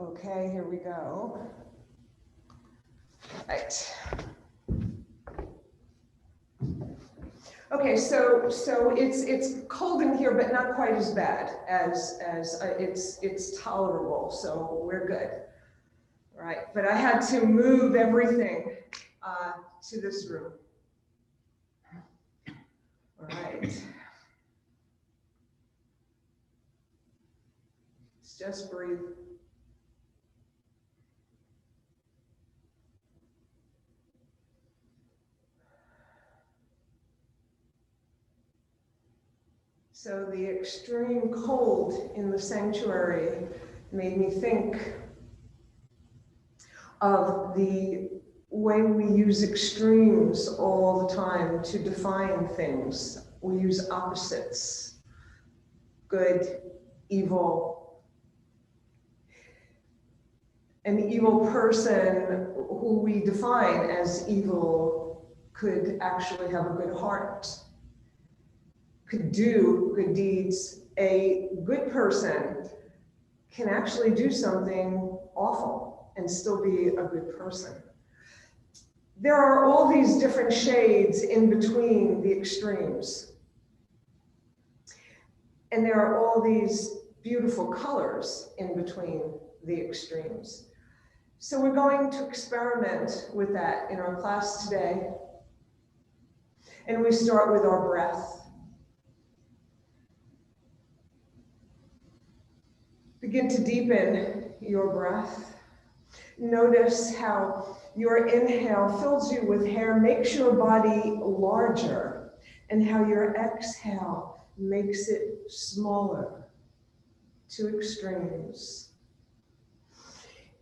Okay, here we go. Right. Okay, so it's cold in here, but not quite as bad as it's tolerable. So we're good. All right, but I had to move everything to this room. All right. Just breathe. So the extreme cold in the sanctuary made me think of the way we use extremes all the time to define things. We use opposites, good, evil. An evil person who we define as evil could actually have a good heart, could do good deeds. A good person can actually do something awful and still be a good person. There are all these different shades in between the extremes. And there are all these beautiful colors in between the extremes. So we're going to experiment with that in our class today. And we start with our breath. Begin to deepen your breath. Notice how your inhale fills you with hair, makes your body larger, and how your exhale makes it smaller. Two extremes.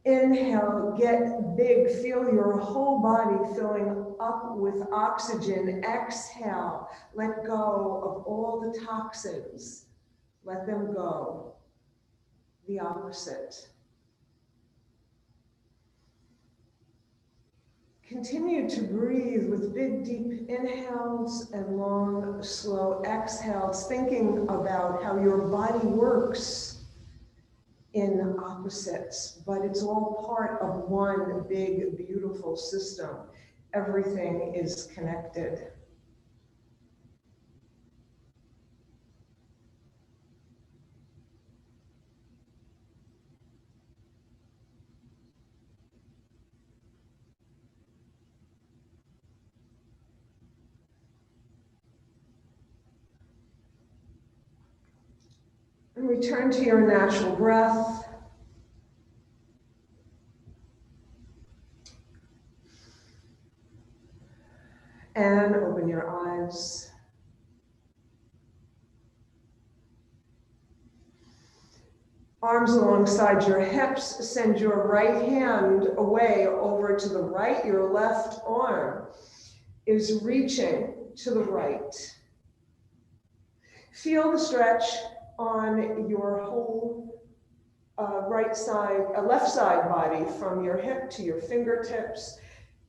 Inhale, get big, feel your whole body filling up with oxygen. Exhale, let go of all the toxins. Let them go. The opposite. Continue to breathe with big, deep inhales and long, slow exhales, thinking about how your body works in opposites, but it's all part of one big, beautiful system. Everything is connected. And return to your natural breath. And open your eyes. Arms alongside your hips, send your right hand away over to the right. Your left arm is reaching to the right. Feel the stretch on your whole left side body, from your hip to your fingertips.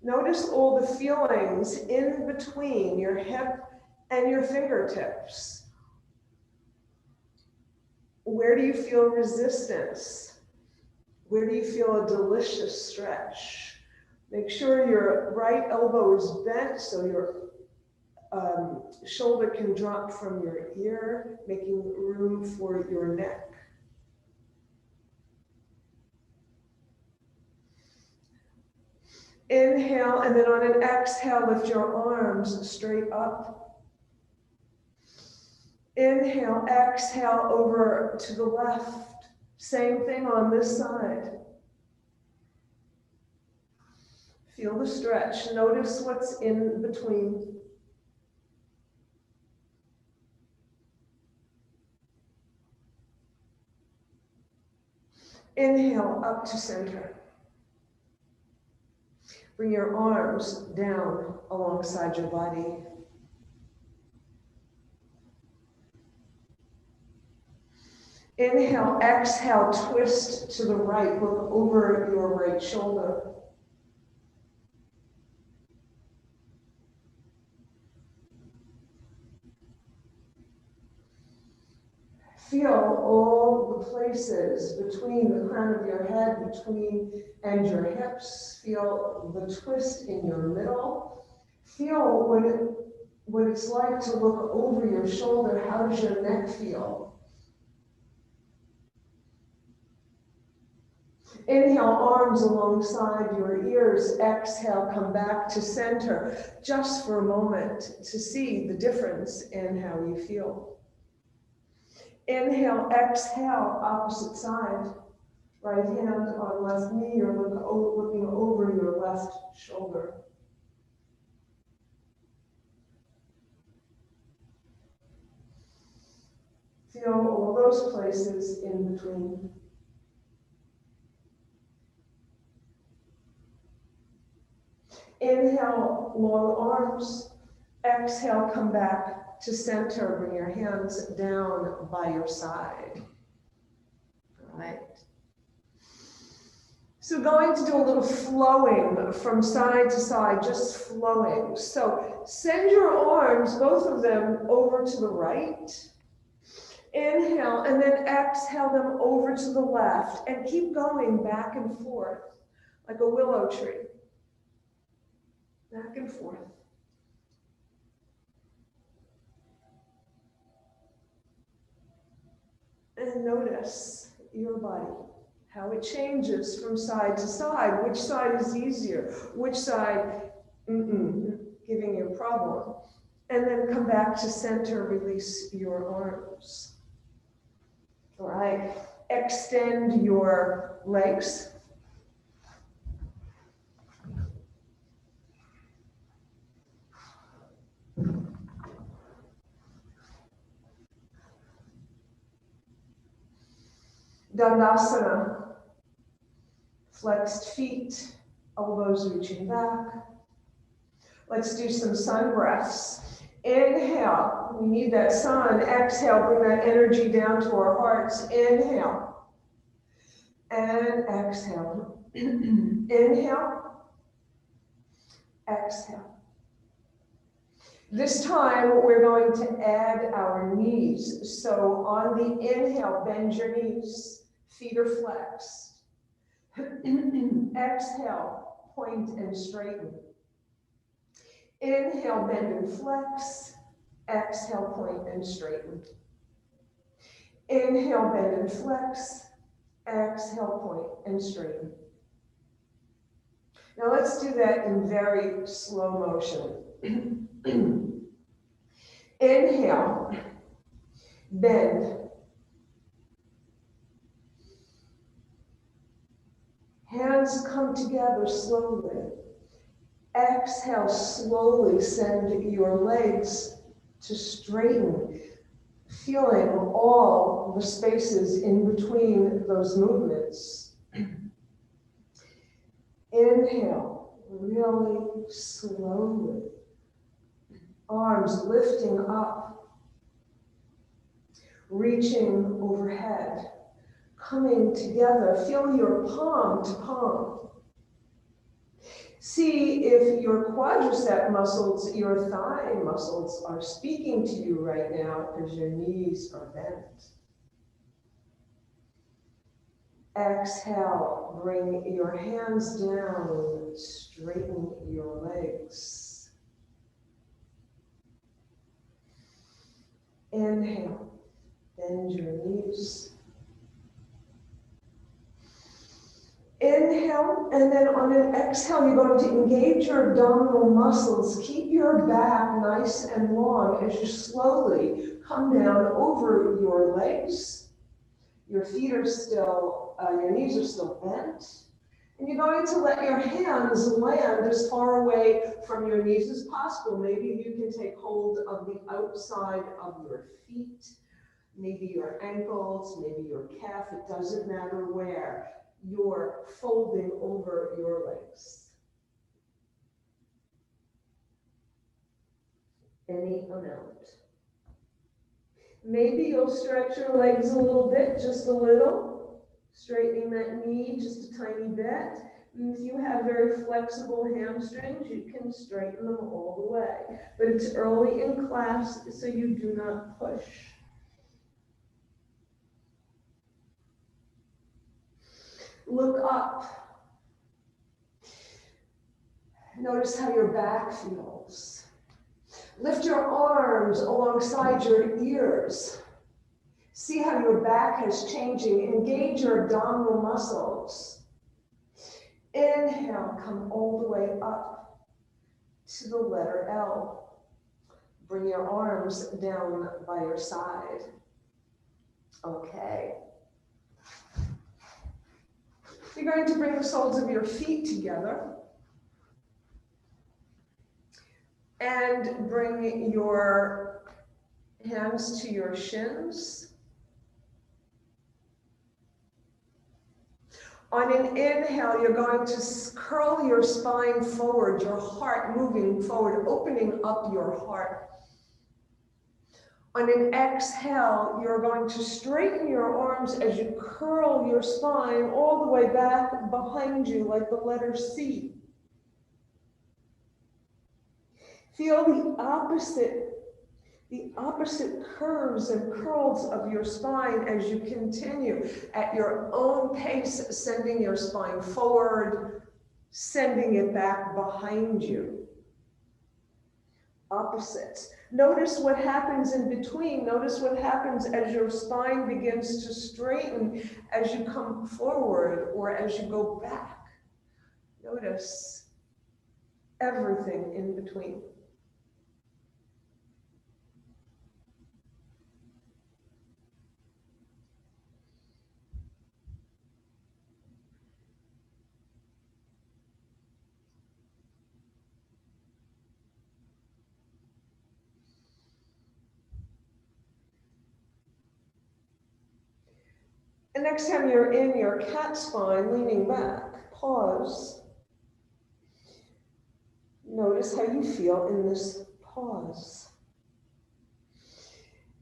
Notice all the feelings in between your hip and your fingertips. Where do you feel resistance? Where do you feel a delicious stretch? Make sure your right elbow is bent so your shoulder can drop from your ear, making room for your neck. Inhale, and then on an exhale, lift your arms straight up. Inhale, exhale over to the left. Same thing on this side. Feel the stretch. Notice what's in between. Inhale, up to center. Bring your arms down alongside your body. Inhale, exhale, twist to the right. Look over your right shoulder. Feel all the places between the crown of your head, and your hips. Feel the twist in your middle. Feel what it's like to look over your shoulder. How does your neck feel? Inhale, arms alongside your ears. Exhale, come back to center just for a moment to see the difference in how you feel. Inhale, exhale, opposite side. Right hand on left knee, you're looking over your left shoulder. Feel all those places in between. Inhale, long arms. Exhale, come back to center. Bring your hands down by your side. All right. So going to do a little flowing from side to side, just flowing. So send your arms, both of them, over to the right. Inhale, and then exhale them over to the left. And keep going back and forth, like a willow tree. Back and forth. And notice your body, how it changes from side to side. Which side is easier? Which side, giving you a problem. And then come back to center, release your arms. All right, extend your legs. Dandasana, flexed feet, elbows reaching back. Let's do some sun breaths. Inhale, we need that sun. Exhale, bring that energy down to our hearts. Inhale, and exhale. Inhale, exhale. This time, we're going to add our knees. So on the inhale, bend your knees. Feet are flexed. Exhale, point and straighten. Inhale, bend and flex. Exhale, point and straighten. Inhale, bend and flex. Exhale, point and straighten. Now let's do that in very slow motion. Inhale, bend. Hands come together slowly. Exhale, slowly send your legs to straighten, feeling all the spaces in between those movements. Inhale, really slowly. Arms lifting up, reaching overhead, coming together. Feel your palm to palm. See if your quadricep muscles, your thigh muscles are speaking to you right now because your knees are bent. Exhale, bring your hands down, straighten your legs. Inhale, bend your knees. Inhale, and then on an exhale, you're going to engage your abdominal muscles. Keep your back nice and long as you slowly come down over your legs. Your feet are still, your knees are still bent. And you're going to let your hands land as far away from your knees as possible. Maybe you can take hold of the outside of your feet, maybe your ankles, maybe your calf. It doesn't matter where. You're folding over your legs. Any amount. Maybe you'll stretch your legs a little bit, just a little, straightening that knee just a tiny bit. And if you have very flexible hamstrings, you can straighten them all the way. But it's early in class, so you do not push. Look up. Notice how your back feels. Lift your arms alongside your ears. See how your back is changing. Engage your abdominal muscles. Inhale, come all the way up to the letter L. Bring your arms down by your side. Okay. You're going to bring the soles of your feet together and bring your hands to your shins. On an inhale, you're going to curl your spine forward, your heart moving forward, opening up your heart. On an exhale, you're going to straighten your arms as you curl your spine all the way back behind you like the letter C. Feel the opposite curves and curls of your spine as you continue at your own pace, sending your spine forward, sending it back behind you. Opposites. Notice what happens in between. Notice what happens as your spine begins to straighten as you come forward or as you go back. Notice everything in between. And next time you're in your cat spine, leaning back, pause. Notice how you feel in this pause.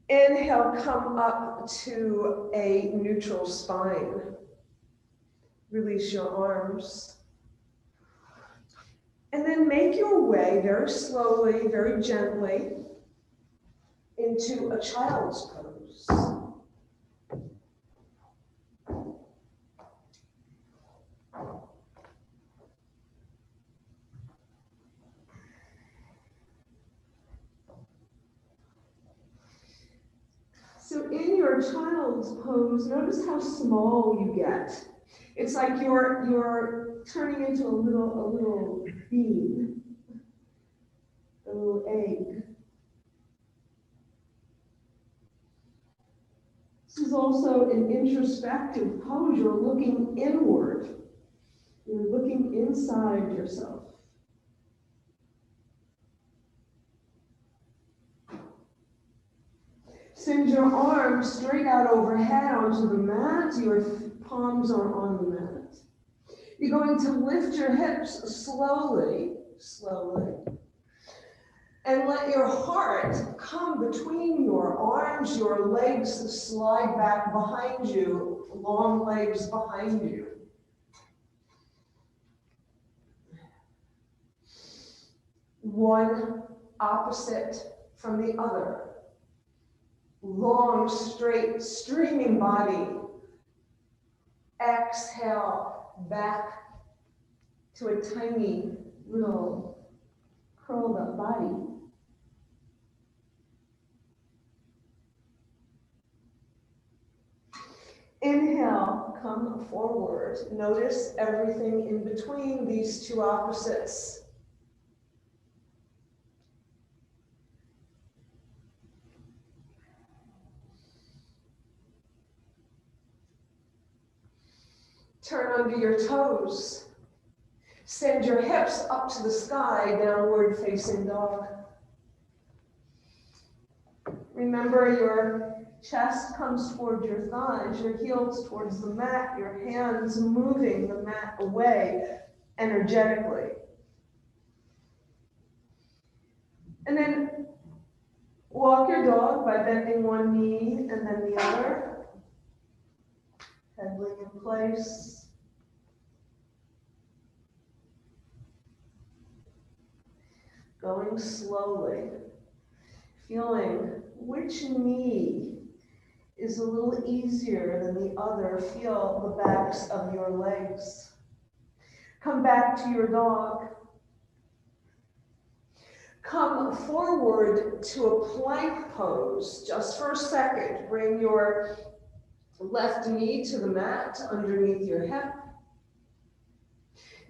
Inhale, come up to a neutral spine. Release your arms. And then make your way very slowly, very gently into a child's pose. So in your child's pose, notice how small you get. It's like you're turning into a little bean, a little egg. This is also an introspective pose. You're looking inward. You're looking inside yourself. Send your arms straight out overhead onto the mat. Your palms are on the mat. You're going to lift your hips slowly, and let your heart come between your arms. Your legs slide back behind you, long legs behind you. One opposite from the other. Long, straight, streaming body. Exhale, back to a tiny little curled up body. Inhale, come forward. Notice everything in between these two opposites. Turn under your toes. Send your hips up to the sky, downward facing dog. Remember, your chest comes towards your thighs, your heels towards the mat, your hands moving the mat away energetically. And then walk your dog by bending one knee and then the other. Pedaling in place. Going slowly, feeling which knee is a little easier than the other, feel the backs of your legs. Come back to your dog. Come forward to a plank pose just for a second. Bring your left knee to the mat underneath your hip.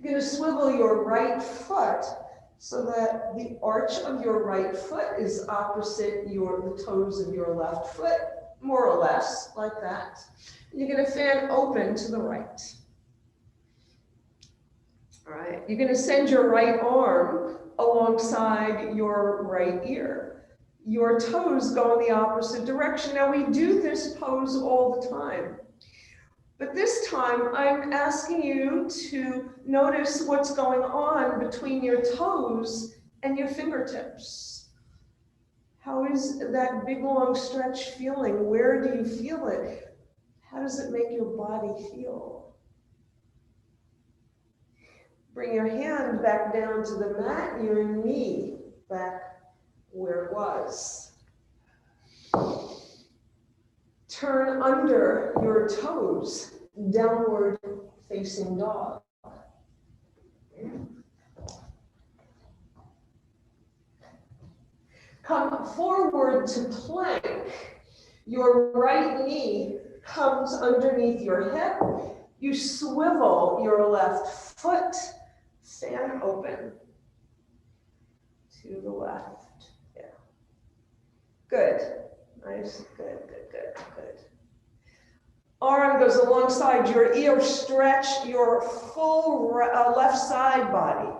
You're going to swivel your right foot so that the arch of your right foot is opposite the toes of your left foot, more or less, like that. You're going to fan open to the right. All right, you're going to send your right arm alongside your right ear. Your toes go in the opposite direction. Now, we do this pose all the time. But this time, I'm asking you to notice what's going on between your toes and your fingertips. How is that big, long stretch feeling? Where do you feel it? How does it make your body feel? Bring your hand back down to the mat, your knee back where it was. Turn under your toes, downward facing dog. Come forward to plank. Your right knee comes underneath your hip. You swivel your left foot, fan open to the left. Yeah. Good. Nice. Good. Arm goes alongside your ear. Stretch your full left side body.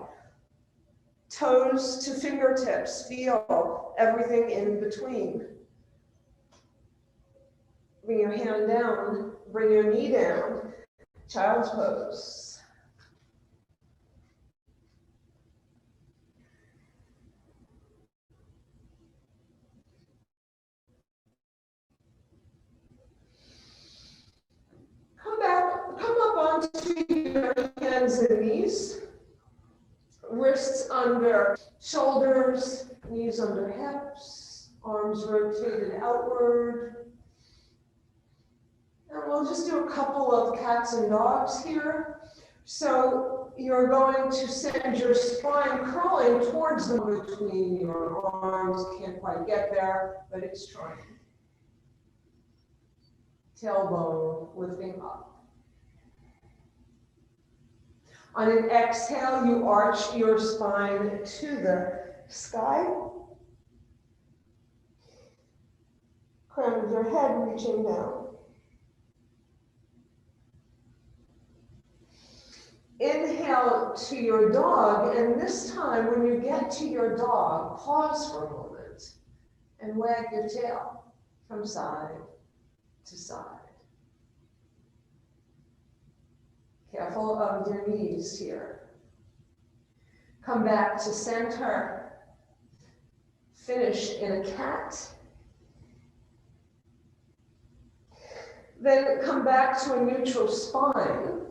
Toes to fingertips. Feel everything in between. Bring your hand down. Bring your knee down. Child's pose. Come up onto your hands and knees. Wrists under shoulders, knees under hips, arms rotated outward. And we'll just do a couple of cats and dogs here. So you're going to send your spine curling towards the between your arms. Can't quite get there, but it's trying. Tailbone lifting up. On an exhale, you arch your spine to the sky. Crown of your head reaching down. Inhale to your dog, and this time when you get to your dog, pause for a moment and wag your tail from side to side. Careful of your knees here. Come back to center. Finish in a cat. Then come back to a neutral spine.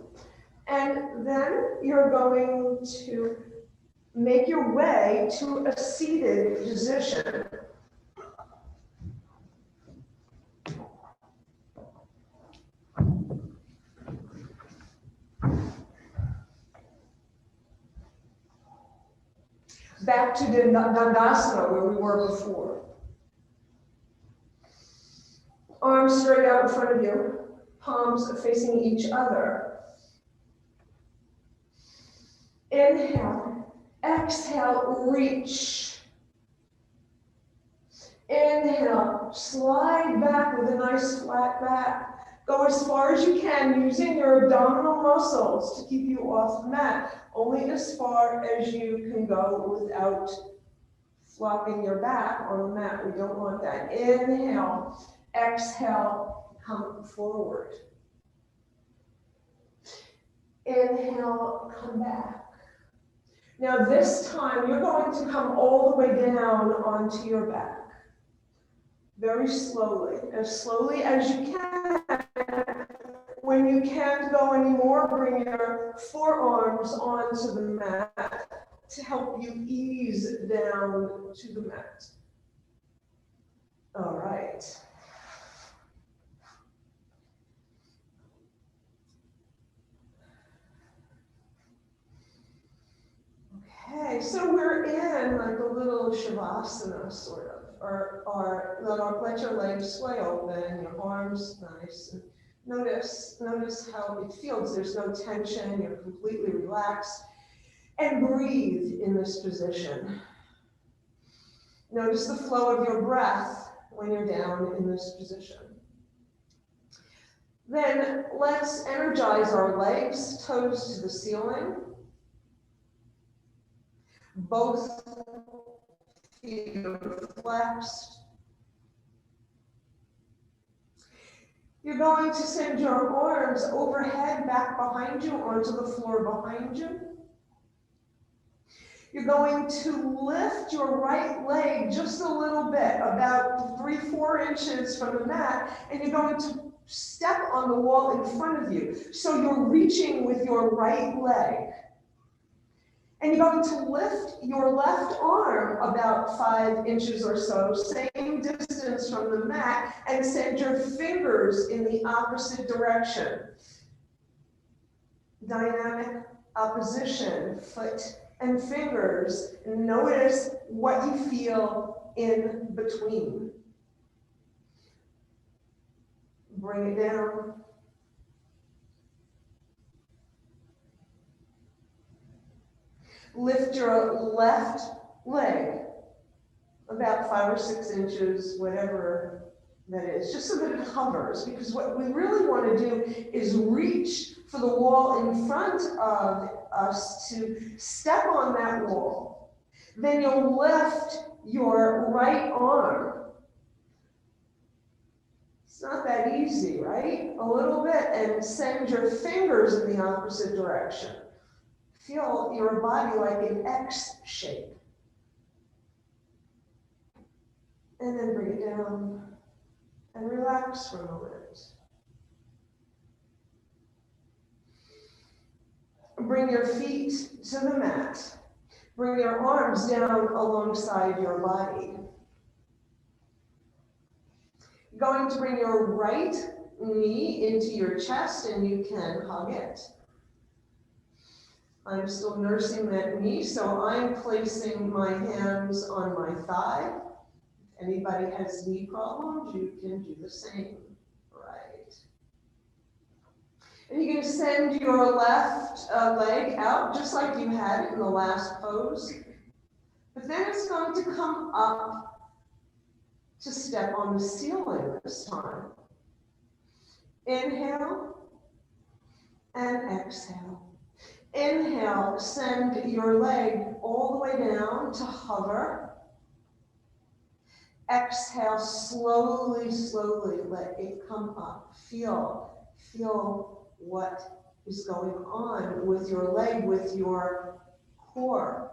And then you're going to make your way to a seated position. Back to Dandasana where we were before. Arms straight out in front of you, palms facing each other. Inhale, exhale, reach. Inhale, slide back with a nice flat back. Go as far as you can using your abdominal muscles to keep you off the mat. Only as far as you can go without flopping your back on the mat. We don't want that. Inhale, exhale, come forward. Inhale, come back. Now this time you're going to come all the way down onto your back. Very slowly as you can. When you can't go anymore, bring your forearms onto the mat to help you ease down to the mat. All right. Okay, so we're in like a little Shavasana sort of, or let your legs sway open, your arms nice, and notice how it feels. There's no tension, you're completely relaxed, and breathe in this position. Notice the flow of your breath when you're down in this position. Then let's energize our legs, toes to the ceiling. Both feet are flexed. You're going to send your arms overhead, back behind you, onto the floor behind you. You're going to lift your right leg just a little bit, about 3-4 inches from the mat, and you're going to step on the wall in front of you. So you're reaching with your right leg. And you're going to lift your left arm about 5 inches or so, same distance from the mat, and send your fingers in the opposite direction. Dynamic opposition, foot and fingers. Notice what you feel in between. Bring it down. Lift your left leg about 5 or 6 inches, whatever that is, just so that it hovers, because what we really want to do is reach for the wall in front of us to step on that wall. Then you'll lift your right arm. It's not that easy, right? A little bit, and send your fingers in the opposite direction. Feel your body like an X shape. And then bring it down and relax for a moment. Bring your feet to the mat. Bring your arms down alongside your body. You're going to bring your right knee into your chest, and you can hug it. I'm still nursing that knee, so I'm placing my hands on my thigh. If anybody has knee problems, you can do the same. Right. And you're going to send your left leg out, just like you had it in the last pose. But then it's going to come up to step on the ceiling this time. Inhale and exhale. Inhale, send your leg all the way down to hover. Exhale, slowly, slowly let it come up. Feel what is going on with your leg, with your core.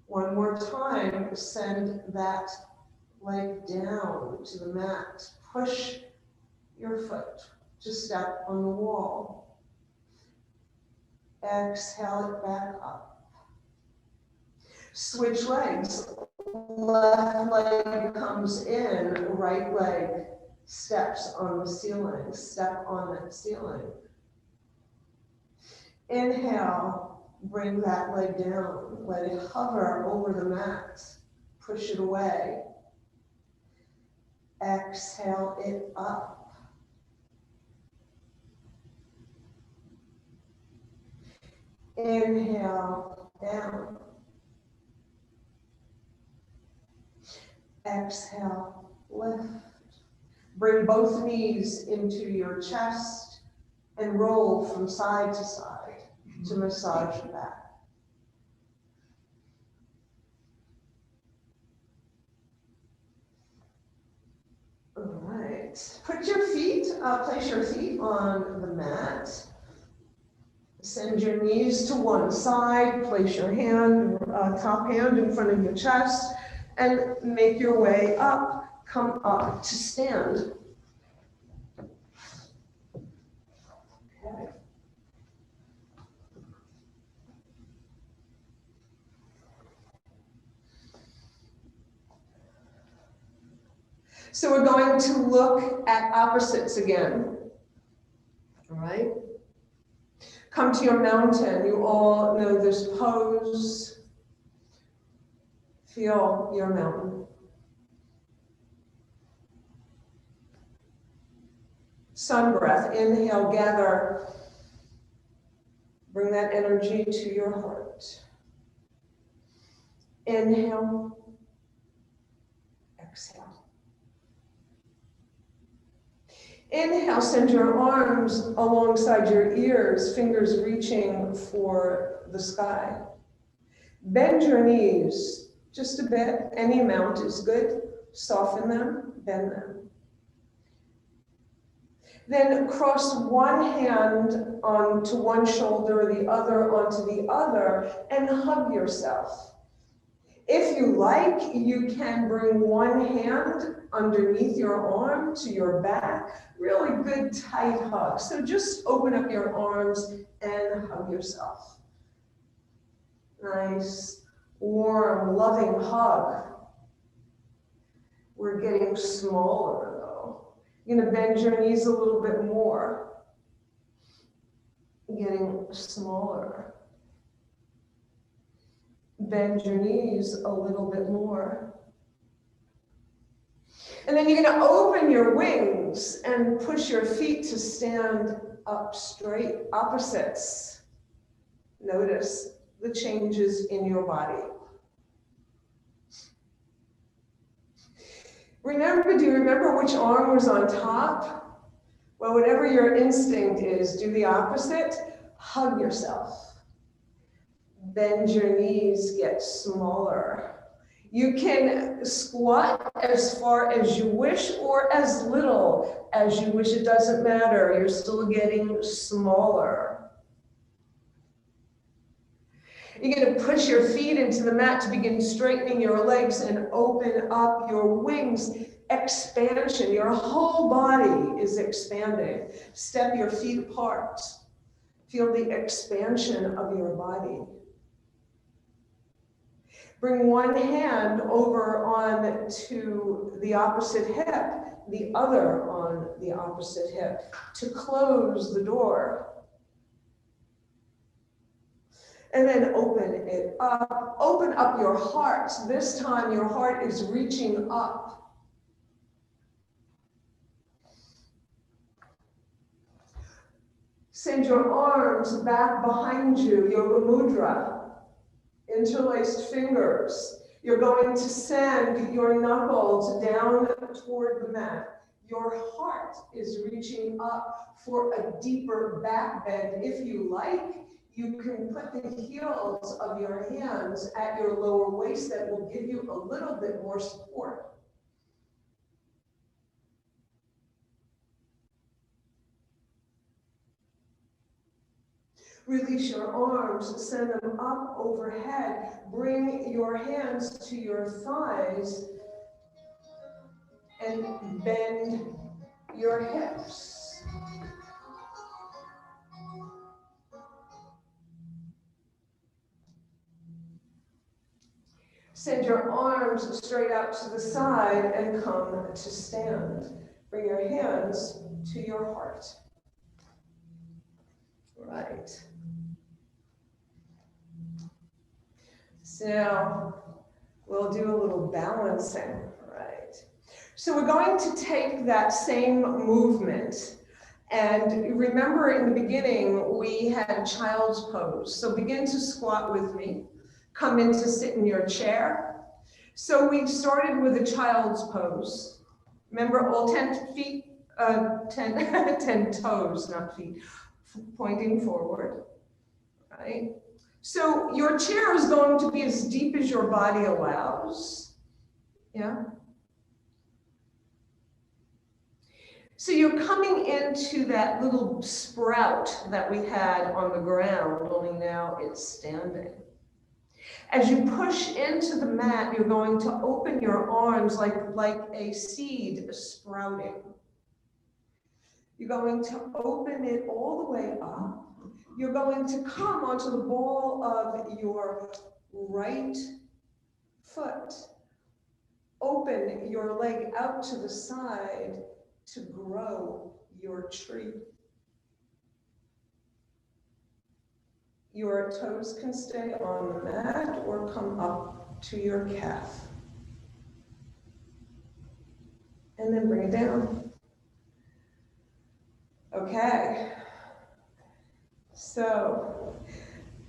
One more time, send that leg down to the mat. Push your foot to step on the wall. Exhale it back up. Switch legs. Left leg comes in, right leg steps on the ceiling. Step on that ceiling. Inhale, bring that leg down. Let it hover over the mat. Push it away. Exhale it up. Inhale, down. Exhale, lift. Bring both knees into your chest and roll from side to side to massage your back. All right. Put your feet, place your feet on the mat. Send your knees to one side, place your hand, top hand in front of your chest, and make your way up. Come up to stand. Okay. So we're going to look at opposites again. All right. Come to your mountain. You all know this pose. Feel your mountain. Sun breath. Inhale, gather. Bring that energy to your heart. Inhale. Exhale. Inhale, send your arms alongside your ears, fingers reaching for the sky. Bend your knees just a bit. Any amount is good. Soften them, bend them. Then cross one hand onto one shoulder, the other onto the other, and hug yourself. If you like, you can bring one hand underneath your arm to your back. Really good tight hug. So just open up your arms and hug yourself. Nice, warm, loving hug. We're getting smaller though. You're gonna bend your knees a little bit more. Getting smaller. Bend your knees a little bit more. And then you're going to open your wings and push your feet to stand up straight, opposites. Notice the changes in your body. Do you remember which arm was on top? Well, whatever your instinct is, do the opposite. Hug yourself. Bend your knees, get smaller. You can squat as far as you wish or as little as you wish. It doesn't matter. You're still getting smaller. You're going to push your feet into the mat to begin straightening your legs and open up your wings. Expansion. Your whole body is expanding. Step your feet apart. Feel the expansion of your body. Bring one hand over on to the opposite hip, the other on the opposite hip, to close the door. And then open it up. Open up your heart. This time your heart is reaching up. Send your arms back behind you, Yoga Mudra. Interlaced fingers. You're going to send your knuckles down toward the mat. Your heart is reaching up for a deeper back bend. If you like, you can put the heels of your hands at your lower waist. That will give you a little bit more support. Release your arms, send them up overhead. Bring your hands to your thighs and bend your hips. Send your arms straight out to the side and come to stand. Bring your hands to your heart. Right. So we'll do a little balancing, right? So we're going to take that same movement, and remember in the beginning we had a child's pose. So begin to squat with me. Come in to sit in your chair. So we started with a child's pose. Remember all 10 feet, 10 toes, not feet, pointing forward, right? So your chair is going to be as deep as your body allows, yeah? So you're coming into that little sprout that we had on the ground, only now it's standing. As you push into the mat, you're going to open your arms like a seed sprouting. You're going to open it all the way up. You're going to come onto the ball of your right foot. Open your leg out to the side to grow your tree. Your toes can stay on the mat or come up to your calf. And then bring it down. Okay. So,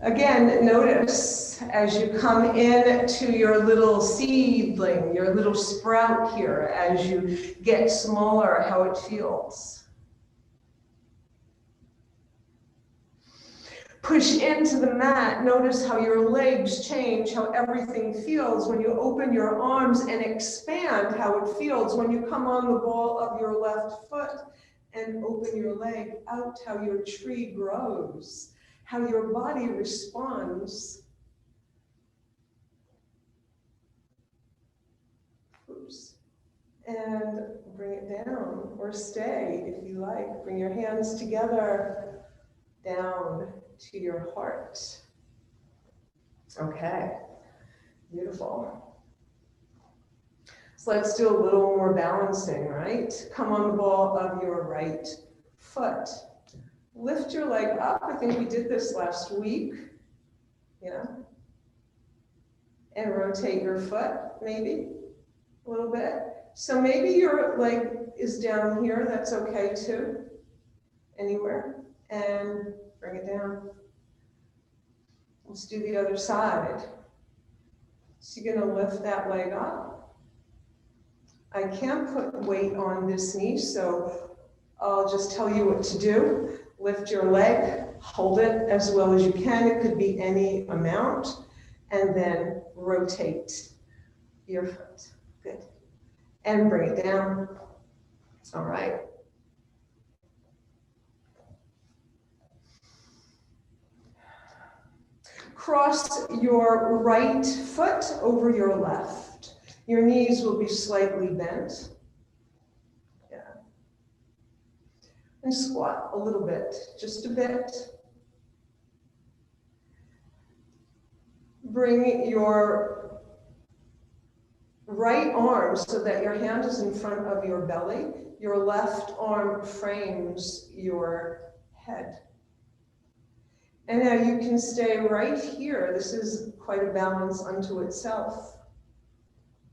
again, notice as you come in to your little seedling, your little sprout here, as you get smaller, how it feels. Push into the mat. Notice how your legs change, how everything feels when you open your arms and expand, how it feels when you come on the ball of your left foot and open your leg out, how your tree grows, how your body responds. Oops. And bring it down, or stay if you like. Bring your hands together, down to your heart. Okay, beautiful. So let's do a little more balancing, right? Come on the ball of your right foot. Lift your leg up. I think we did this last week. Yeah. And rotate your foot, maybe a little bit. So maybe your leg is down here. That's okay too. Anywhere. And bring it down. Let's do the other side. So you're going to lift that leg up. I can't put weight on this knee, so I'll just tell you what to do. Lift your leg, hold it as well as you can. It could be any amount. And then rotate your foot. Good. And bring it down. All right. Cross your right foot over your left. Your knees will be slightly bent. Yeah. And squat a little bit, just a bit. Bring your right arm so that your hand is in front of your belly. Your left arm frames your head. And now you can stay right here. This is quite a balance unto itself.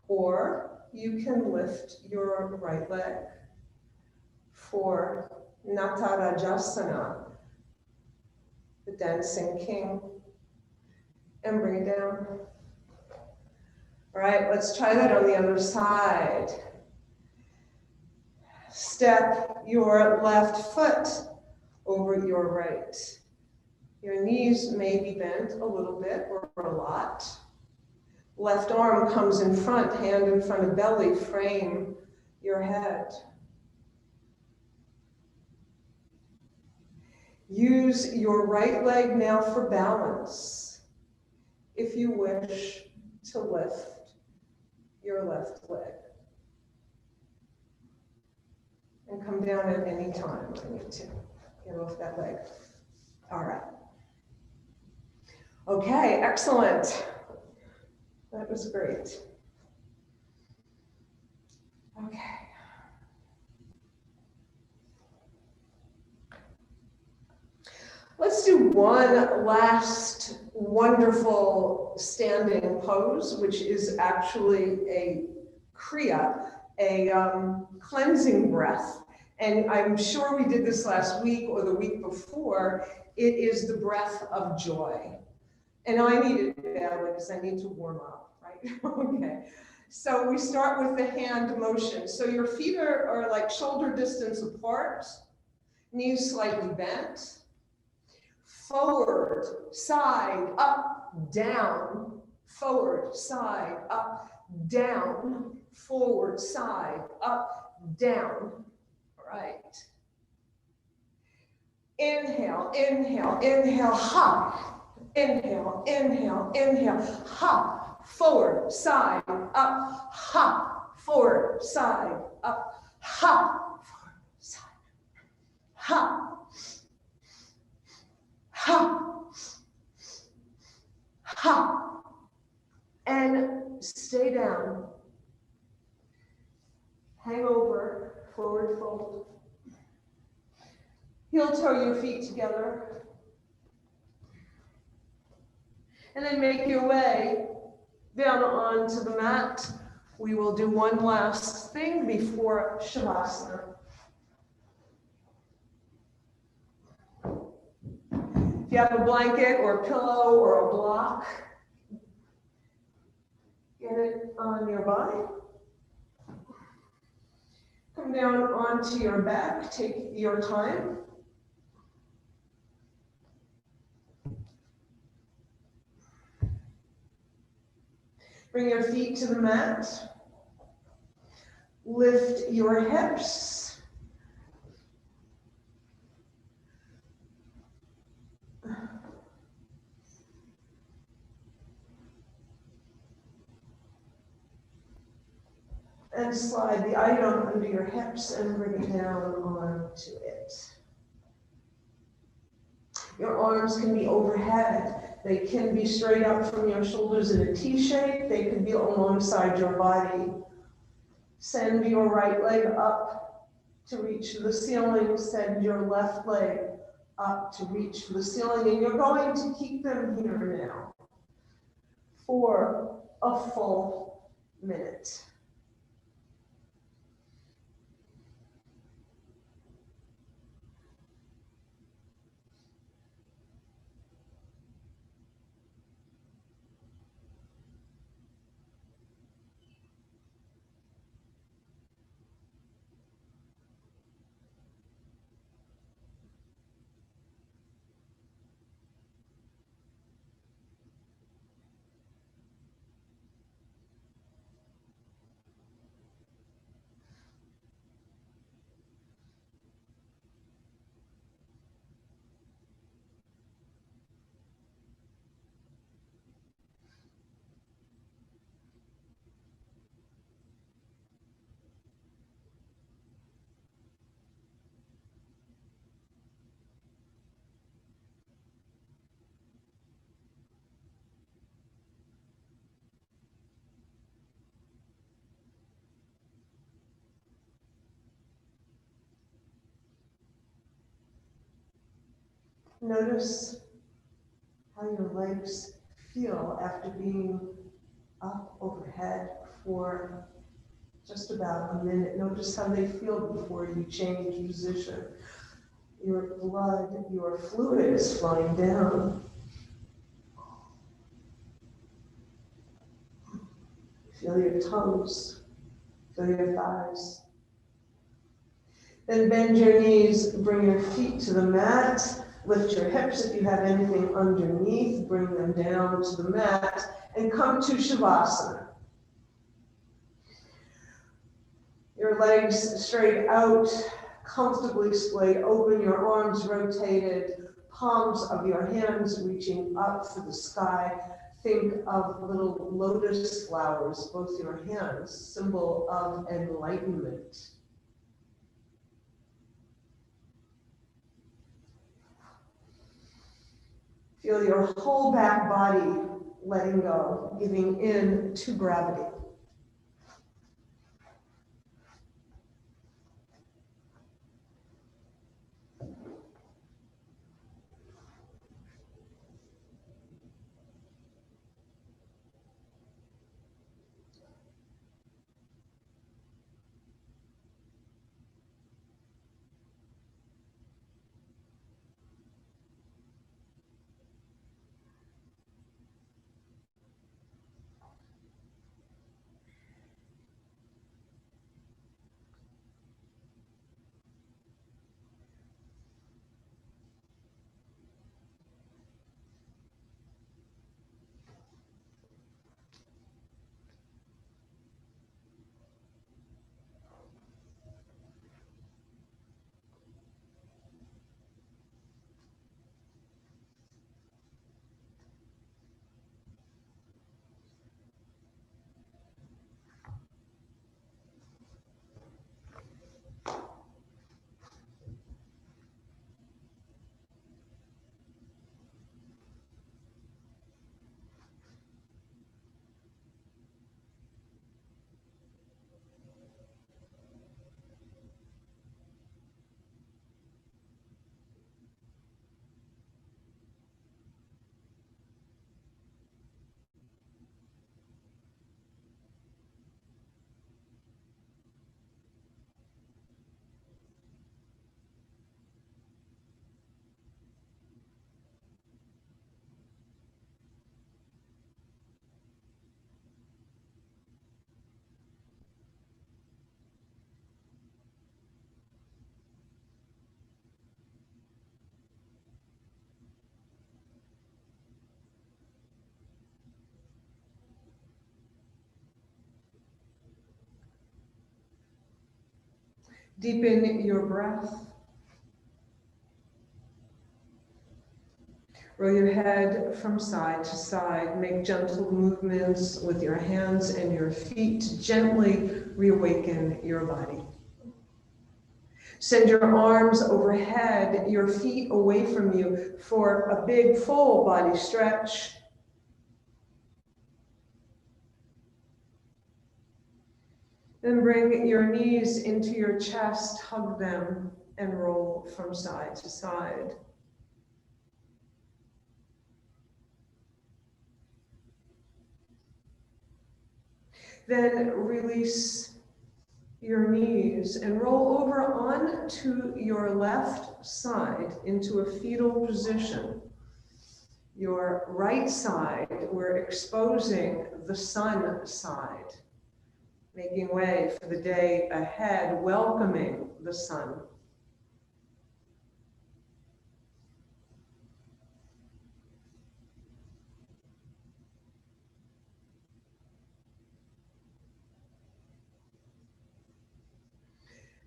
Or you can lift your right leg for Natarajasana, the dancing king, and bring it down. All right, let's try that on the other side. Step your left foot over your right. Your knees may be bent a little bit or a lot. Left arm comes in front, hand in front of belly, frame your head. Use your right leg now for balance, if you wish to lift your left leg. And come down at any time I need to get off that leg. All right. Okay, excellent. That was great. Okay. Let's do one last wonderful standing pose, which is actually a kriya, a cleansing breath. And I'm sure we did this last week or the week before. It is the breath of joy. And I need it badly because I need to warm up, right? Okay. So we start with the hand motion. So your feet are like shoulder distance apart, knees slightly bent. Forward, side, up, down. Forward, side, up, down. Forward, side, up, down. All right. Inhale, inhale, inhale, hop. Inhale, inhale, inhale, hop, forward, side, up, hop, forward, side, up, hop, forward, side, hop, hop, hop, and stay down. Hang over, forward fold. Heel toe your feet together. And then make your way down onto the mat. We will do one last thing before Shavasana. If you have a blanket or a pillow or a block, get it on nearby. Come down onto your back, take your time. Bring your feet to the mat. Lift your hips. And slide the item under your hips and bring it down onto it. Your arms can be overhead. They can be straight up from your shoulders in a T shape. They can be alongside your body. Send your right leg up to reach the ceiling. Send your left leg up to reach the ceiling. And you're going to keep them here now for a full minute. Notice how your legs feel after being up overhead for just about a minute. Notice how they feel before you change position. Your blood, your fluid is flowing down. Feel your toes, feel your thighs. Then bend your knees, bring your feet to the mat. Lift your hips if you have anything underneath, bring them down to the mat, and come to Shavasana. Your legs straight out, comfortably splayed open, your arms rotated, palms of your hands reaching up to the sky. Think of little lotus flowers, both your hands, symbol of enlightenment. Feel your whole back body letting go, giving in to gravity. Deepen your breath. Roll your head from side to side. Make gentle movements with your hands and your feet to gently reawaken your body. Send your arms overhead, your feet away from you for a big full body stretch. Then bring your knees into your chest, hug them, and roll from side to side. Then release your knees and roll over onto your left side into a fetal position. Your right side, we're exposing the sun side, making way for the day ahead, welcoming the sun.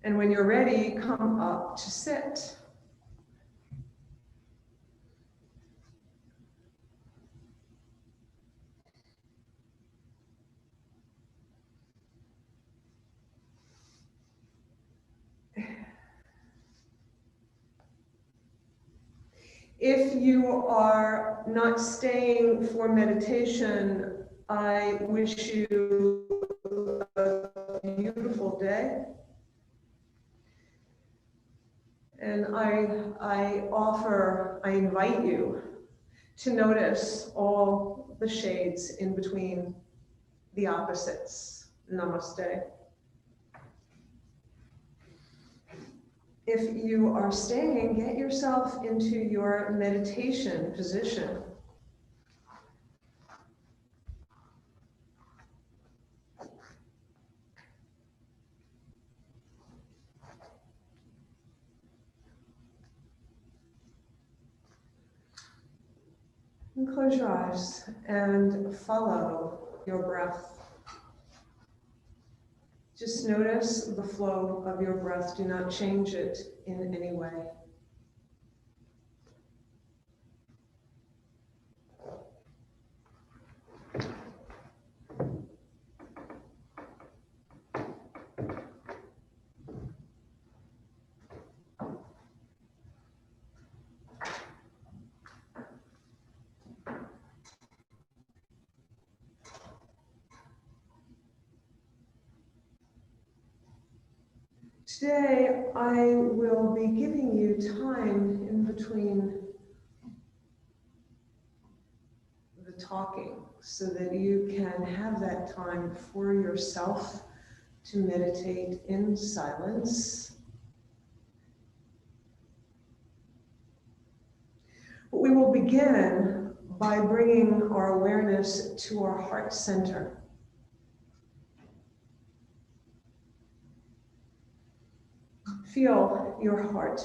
And when you're ready, come up to sit. If you are not staying for meditation, I wish you a beautiful day. And I invite you to notice all the shades in between the opposites. Namaste. If you are staying, get yourself into your meditation position. And close your eyes and follow your breath. Just notice the flow of your breath. Do not change it in any way. Today, I will be giving you time in between the talking so that you can have that time for yourself to meditate in silence. But we will begin by bringing our awareness to our heart center. Feel your heart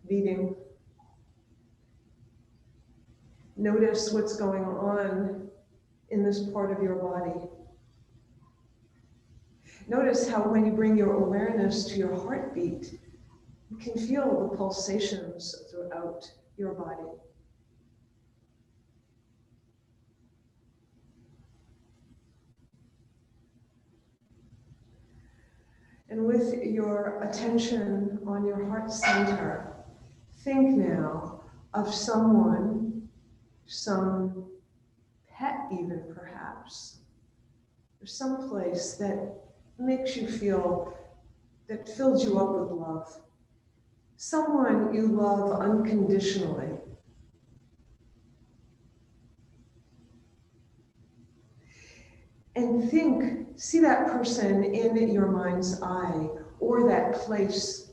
beating. Notice what's going on in this part of your body. Notice how when you bring your awareness to your heartbeat, you can feel the pulsations throughout your body. And with your attention on your heart center, think now of someone, some pet even perhaps, or some place that makes you feel, that fills you up with love. Someone you love unconditionally. And see that person in your mind's eye, or that place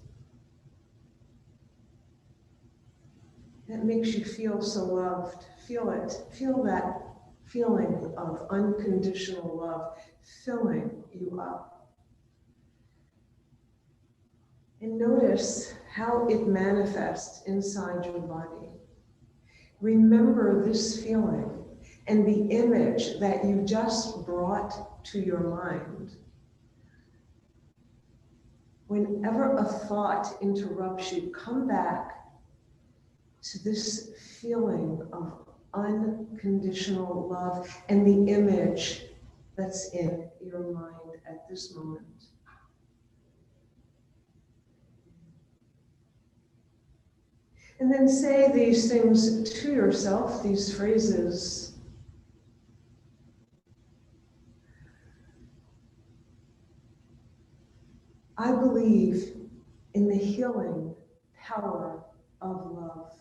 that makes you feel so loved. Feel it. Feel that feeling of unconditional love filling you up. And notice how it manifests inside your body. Remember this feeling and the image that you just brought to your mind. Whenever a thought interrupts you, come back to this feeling of unconditional love and the image that's in your mind at this moment. And then say these things to yourself, these phrases. I believe in the healing power of love.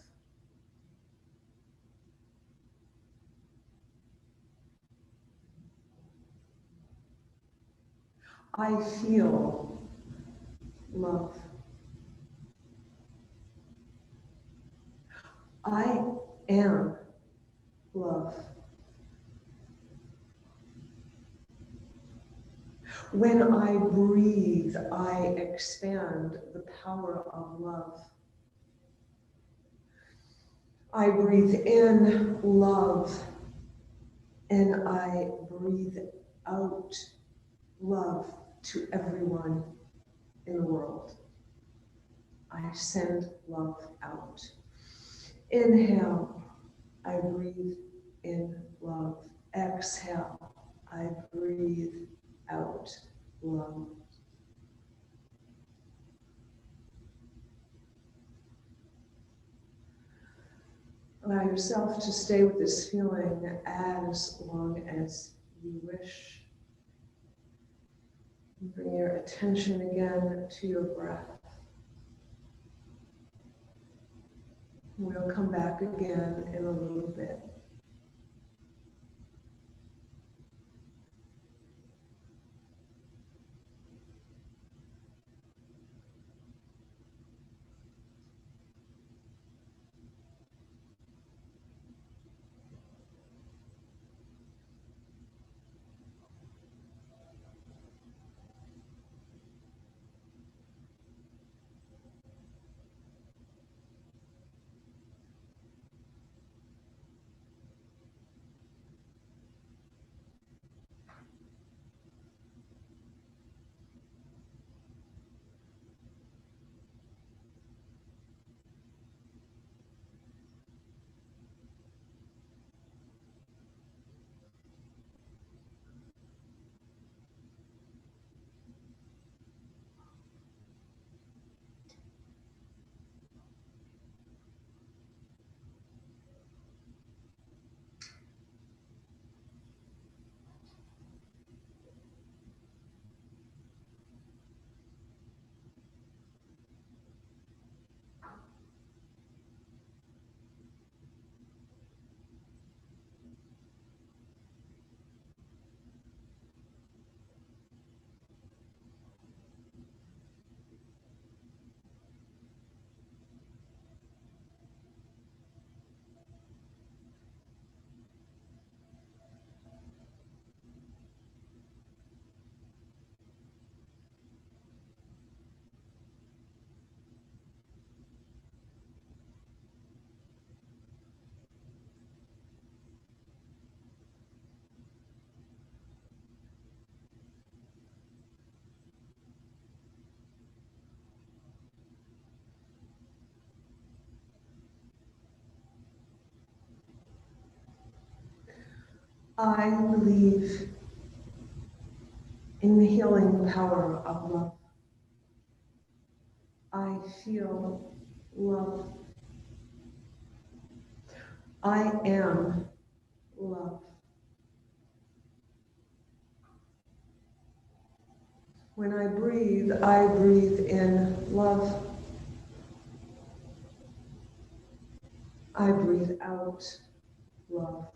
I feel love. I am love. When I breathe, I expand the power of love. I breathe in love and I breathe out love to everyone in the world. I send love out. Inhale, I breathe in love. Exhale, I breathe out love. Allow yourself to stay with this feeling as long as you wish. Bring your attention again to your breath. We'll come back again in a little bit. I believe in the healing power of love. I feel love. I am love. When I breathe in love. I breathe out love.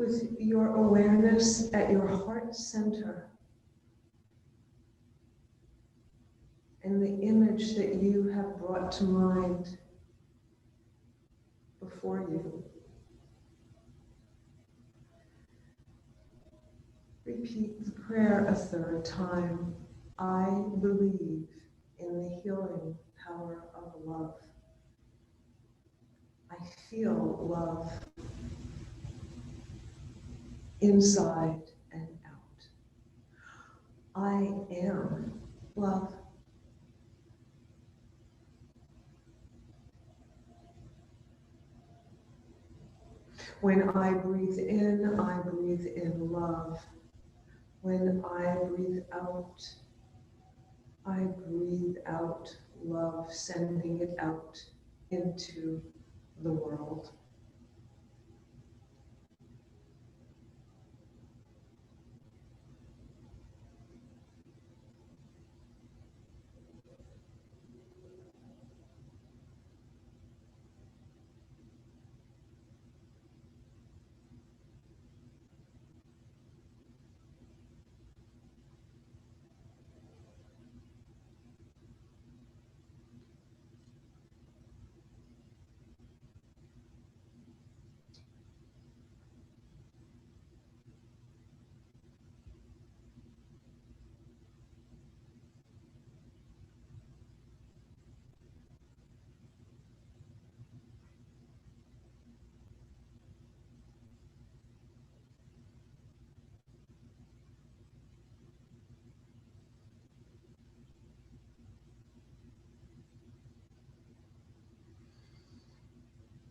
with your awareness at your heart center and the image that you have brought to mind before you. Repeat the prayer a third time. I believe in the healing power of love. I feel love inside and out. I am love. When I breathe in love. When I breathe out love, sending it out into the world.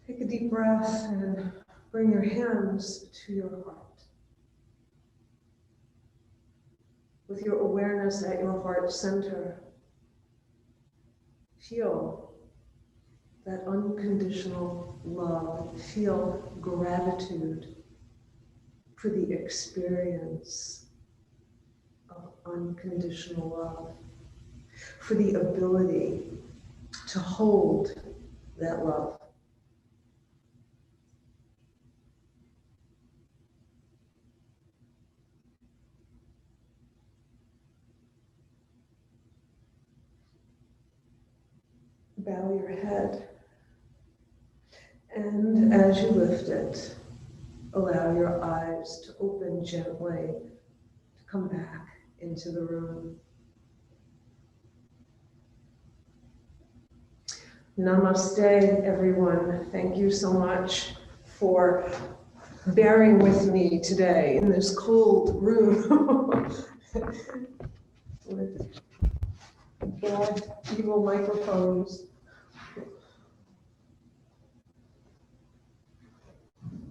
Take a deep breath and bring your hands to your heart. With your awareness at your heart center, feel that unconditional love. Feel gratitude for the experience of unconditional love, for the ability to hold that love. Bow your head, and as you lift it, allow your eyes to open gently, to come back into the room. Namaste, everyone. Thank you so much for bearing with me today in this cold room with bad, evil microphones.